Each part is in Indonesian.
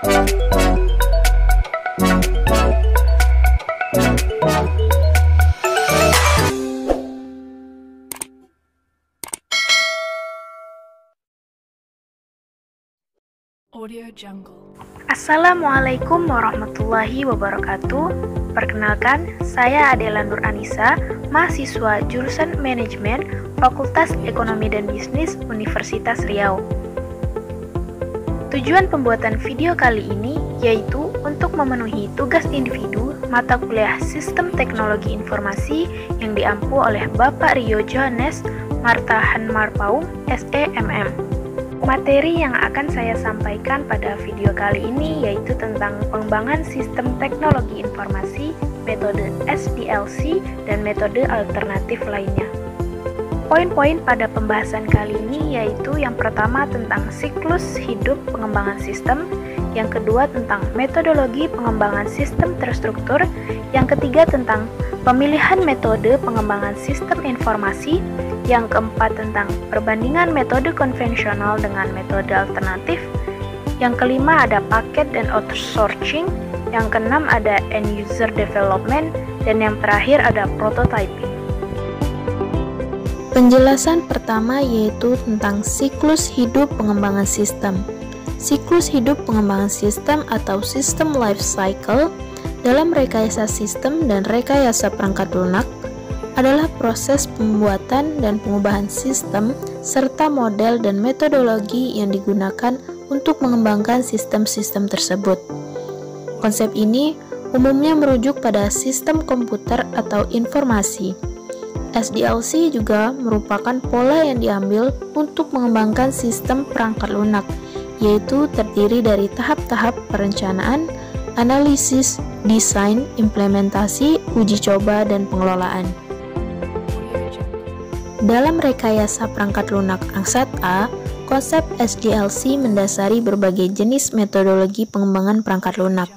Audio Jungle. Assalamualaikum warahmatullahi wabarakatuh. Perkenalkan, saya Adela Nur Anissa, mahasiswa jurusan Manajemen Fakultas Ekonomi dan Bisnis Universitas Riau. Tujuan pembuatan video kali ini yaitu untuk memenuhi tugas individu mata kuliah Sistem Teknologi Informasi yang diampu oleh Bapak Rio Johannes Martahan Marpaung, SEMM. Materi yang akan saya sampaikan pada video kali ini yaitu tentang pengembangan sistem teknologi informasi, metode SDLC, dan metode alternatif lainnya. Poin-poin pada pembahasan kali ini yaitu yang pertama tentang siklus hidup pengembangan sistem, yang kedua tentang metodologi pengembangan sistem terstruktur, yang ketiga tentang pemilihan metode pengembangan sistem informasi, yang keempat tentang perbandingan metode konvensional dengan metode alternatif, yang kelima ada paket dan outsourcing, yang keenam ada end user development, dan yang terakhir ada prototyping. Penjelasan pertama yaitu tentang siklus hidup pengembangan sistem. Siklus hidup pengembangan sistem atau system life cycle dalam rekayasa sistem dan rekayasa perangkat lunak adalah proses pembuatan dan pengubahan sistem serta model dan metodologi yang digunakan untuk mengembangkan sistem-sistem tersebut. Konsep ini umumnya merujuk pada sistem komputer atau informasi. SDLC juga merupakan pola yang diambil untuk mengembangkan sistem perangkat lunak, yaitu terdiri dari tahap-tahap perencanaan, analisis, desain, implementasi, uji coba, dan pengelolaan. Dalam rekayasa perangkat lunak Angsat A, konsep SDLC mendasari berbagai jenis metodologi pengembangan perangkat lunak.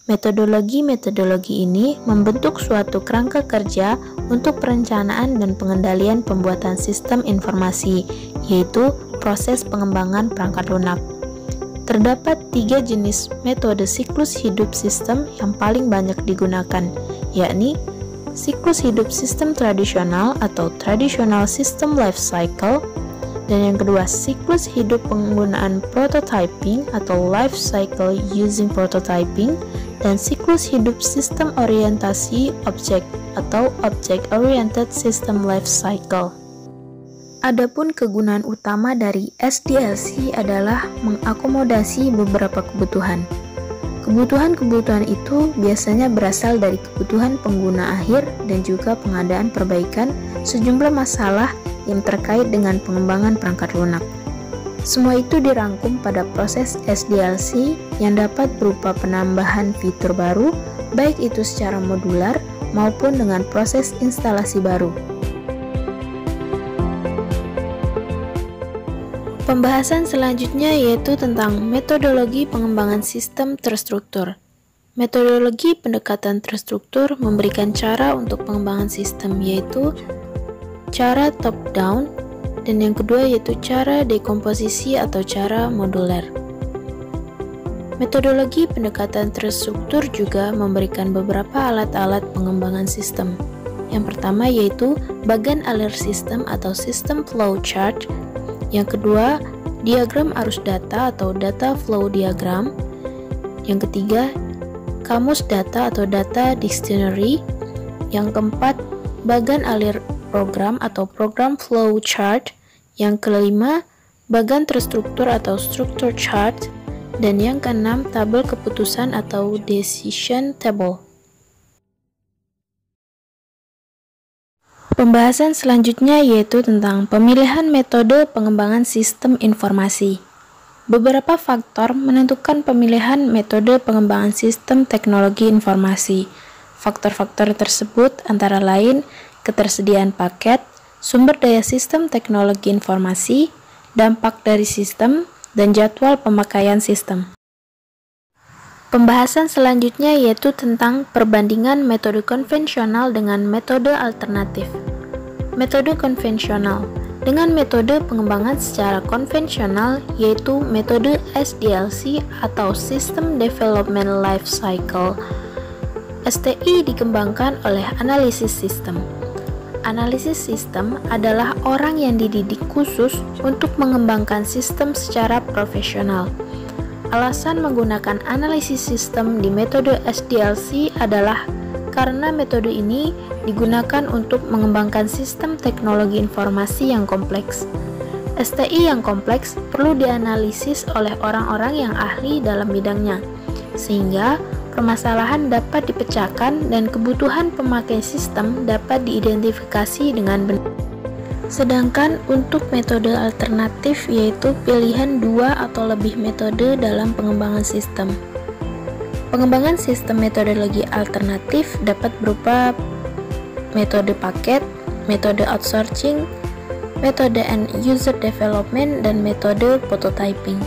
Metodologi-metodologi ini membentuk suatu kerangka kerja untuk perencanaan dan pengendalian pembuatan sistem informasi, yaitu proses pengembangan perangkat lunak. Terdapat 3 jenis metode siklus hidup sistem yang paling banyak digunakan, yakni siklus hidup sistem tradisional atau traditional system life cycle, dan yang kedua siklus hidup penggunaan prototyping atau life cycle using prototyping, dan siklus hidup sistem orientasi objek atau object oriented system life cycle. Adapun kegunaan utama dari SDLC adalah mengakomodasi beberapa kebutuhan. Kebutuhan-kebutuhan itu biasanya berasal dari kebutuhan pengguna akhir dan juga pengadaan perbaikan sejumlah masalah yang terkait dengan pengembangan perangkat lunak. Semua itu dirangkum pada proses SDLC yang dapat berupa penambahan fitur baru, baik itu secara modular maupun dengan proses instalasi baru. Pembahasan selanjutnya yaitu tentang metodologi pengembangan sistem terstruktur. Metodologi pendekatan terstruktur memberikan cara untuk pengembangan sistem, yaitu cara top-down, dan yang kedua yaitu cara dekomposisi atau cara modular. Metodologi pendekatan terstruktur juga memberikan beberapa alat-alat pengembangan sistem. Yang pertama yaitu bagan alir sistem atau system flow chart. Yang kedua, diagram arus data atau data flow diagram. Yang ketiga, kamus data atau data dictionary. Yang keempat, bagan alir program atau program flow chart. Yang kelima, bagan terstruktur atau structure chart. Dan yang keenam, tabel keputusan atau decision table. Pembahasan selanjutnya yaitu tentang pemilihan metode pengembangan sistem informasi. Beberapa faktor menentukan pemilihan metode pengembangan sistem teknologi informasi. Faktor-faktor tersebut antara lain ketersediaan paket, sumber daya sistem teknologi informasi, dampak dari sistem, dan jadwal pemakaian sistem. Pembahasan selanjutnya yaitu tentang perbandingan metode konvensional dengan metode alternatif. Metode konvensional. dengan metode pengembangan secara konvensional, yaitu metode SDLC atau System Development Life Cycle. STI dikembangkan oleh analisis sistem. Analisis sistem adalah orang yang dididik khusus untuk mengembangkan sistem secara profesional. Alasan menggunakan analisis sistem di metode SDLC adalah karena metode ini digunakan untuk mengembangkan sistem teknologi informasi yang kompleks. STI yang kompleks perlu dianalisis oleh orang-orang yang ahli dalam bidangnya, sehingga permasalahan dapat dipecahkan dan kebutuhan pemakai sistem dapat diidentifikasi dengan benar. Sedangkan untuk metode alternatif, yaitu pilihan dua atau lebih metode dalam pengembangan sistem. Pengembangan sistem metodologi alternatif dapat berupa metode paket, metode outsourcing, metode end user development, dan metode prototyping.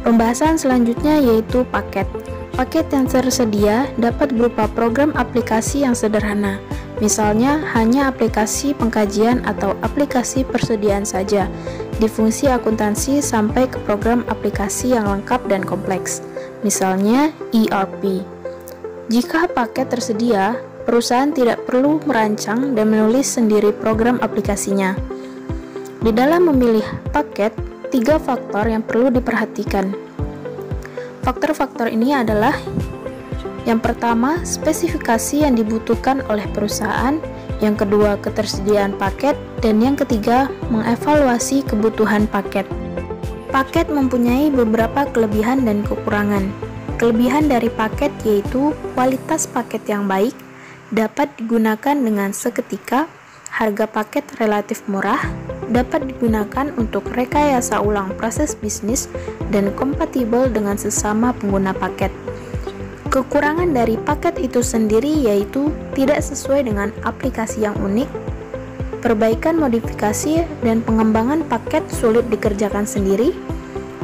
Pembahasan selanjutnya yaitu paket. Paket yang tersedia dapat berupa program aplikasi yang sederhana, misalnya hanya aplikasi pengkajian atau aplikasi persediaan saja, di fungsi akuntansi sampai ke program aplikasi yang lengkap dan kompleks, misalnya ERP. Jika paket tersedia, perusahaan tidak perlu merancang dan menulis sendiri program aplikasinya. Di dalam memilih paket, 3 faktor yang perlu diperhatikan. Faktor-faktor ini adalah: yang pertama, spesifikasi yang dibutuhkan oleh perusahaan, yang kedua, ketersediaan paket, dan yang ketiga, mengevaluasi kebutuhan paket. Paket mempunyai beberapa kelebihan dan kekurangan. Kelebihan dari paket yaitu kualitas paket yang baik, dapat digunakan dengan seketika, harga paket relatif murah, dapat digunakan untuk rekayasa ulang proses bisnis, dan kompatibel dengan sesama pengguna paket. Kekurangan dari paket itu sendiri yaitu tidak sesuai dengan aplikasi yang unik, perbaikan modifikasi dan pengembangan paket sulit dikerjakan sendiri,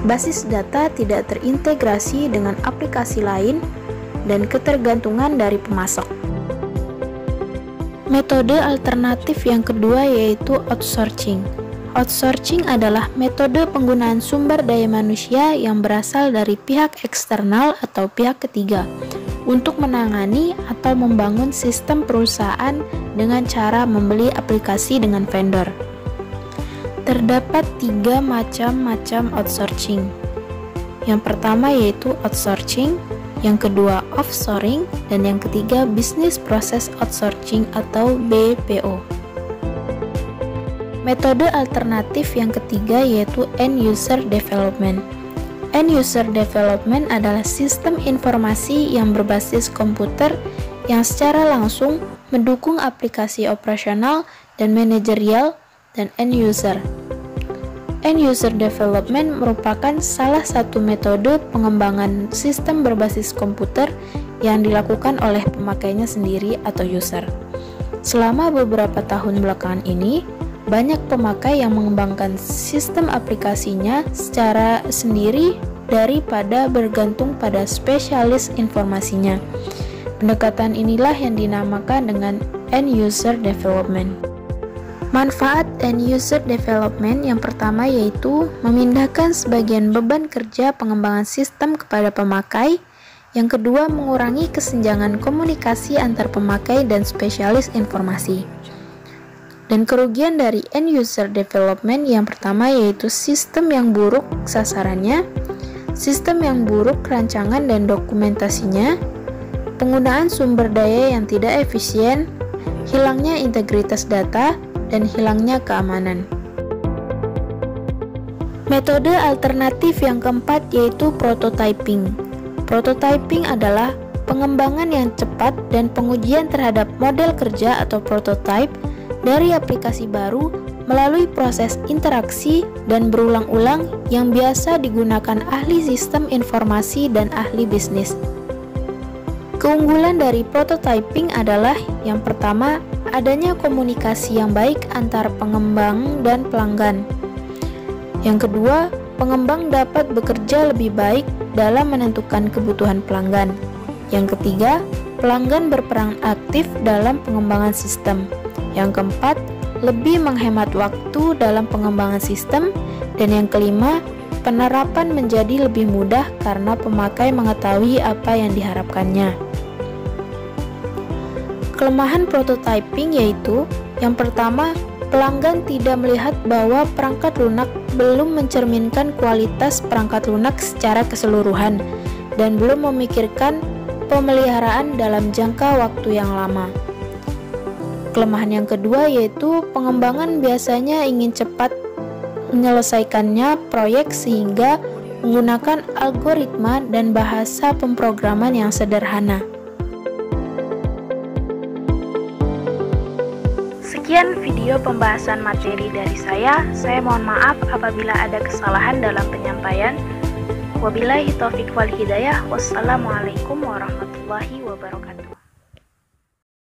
basis data tidak terintegrasi dengan aplikasi lain, dan ketergantungan dari pemasok. Metode alternatif yang kedua yaitu outsourcing. Outsourcing adalah metode penggunaan sumber daya manusia yang berasal dari pihak eksternal atau pihak ketiga untuk menangani atau membangun sistem perusahaan dengan cara membeli aplikasi dengan vendor. Terdapat 3 macam outsourcing. Yang pertama yaitu outsourcing, yang kedua offshoring, dan yang ketiga business process outsourcing atau BPO. Metode alternatif yang ketiga yaitu end user development. End user development adalah sistem informasi yang berbasis komputer yang secara langsung mendukung aplikasi operasional dan manajerial dan end user. End user development merupakan salah satu metode pengembangan sistem berbasis komputer yang dilakukan oleh pemakainya sendiri atau user. Selama beberapa tahun belakangan ini, banyak pemakai yang mengembangkan sistem aplikasinya secara sendiri daripada bergantung pada spesialis informasinya. Pendekatan inilah yang dinamakan dengan end user development. Manfaat end user development yang pertama yaitu memindahkan sebagian beban kerja pengembangan sistem kepada pemakai. Yang kedua, mengurangi kesenjangan komunikasi antar pemakai dan spesialis informasi. Dan kerugian dari end user development yang pertama yaitu sistem yang buruk sasarannya, sistem yang buruk rancangan dan dokumentasinya, penggunaan sumber daya yang tidak efisien, hilangnya integritas data, dan hilangnya keamanan. Metode alternatif yang keempat yaitu prototyping. Prototyping adalah pengembangan yang cepat dan pengujian terhadap model kerja atau prototype dari aplikasi baru melalui proses interaksi dan berulang-ulang yang biasa digunakan ahli sistem informasi dan ahli bisnis. Keunggulan dari prototyping adalah yang pertama, adanya komunikasi yang baik antar pengembang dan pelanggan. Yang kedua, pengembang dapat bekerja lebih baik dalam menentukan kebutuhan pelanggan. Yang ketiga, pelanggan berperan aktif dalam pengembangan sistem. Yang keempat, lebih menghemat waktu dalam pengembangan sistem. Dan yang kelima, penerapan menjadi lebih mudah karena pemakai mengetahui apa yang diharapkannya. Kelemahan prototyping yaitu, yang pertama, pelanggan tidak melihat bahwa perangkat lunak belum mencerminkan kualitas perangkat lunak secara keseluruhan dan belum memikirkan pemeliharaan dalam jangka waktu yang lama. Kelemahan yang kedua yaitu pengembangan biasanya ingin cepat menyelesaikannya proyek sehingga menggunakan algoritma dan bahasa pemrograman yang sederhana. Sekian video pembahasan materi dari saya. Saya mohon maaf apabila ada kesalahan dalam penyampaian. Wabillahi taufiq wal hidayah. Wassalamualaikum warahmatullahi wabarakatuh.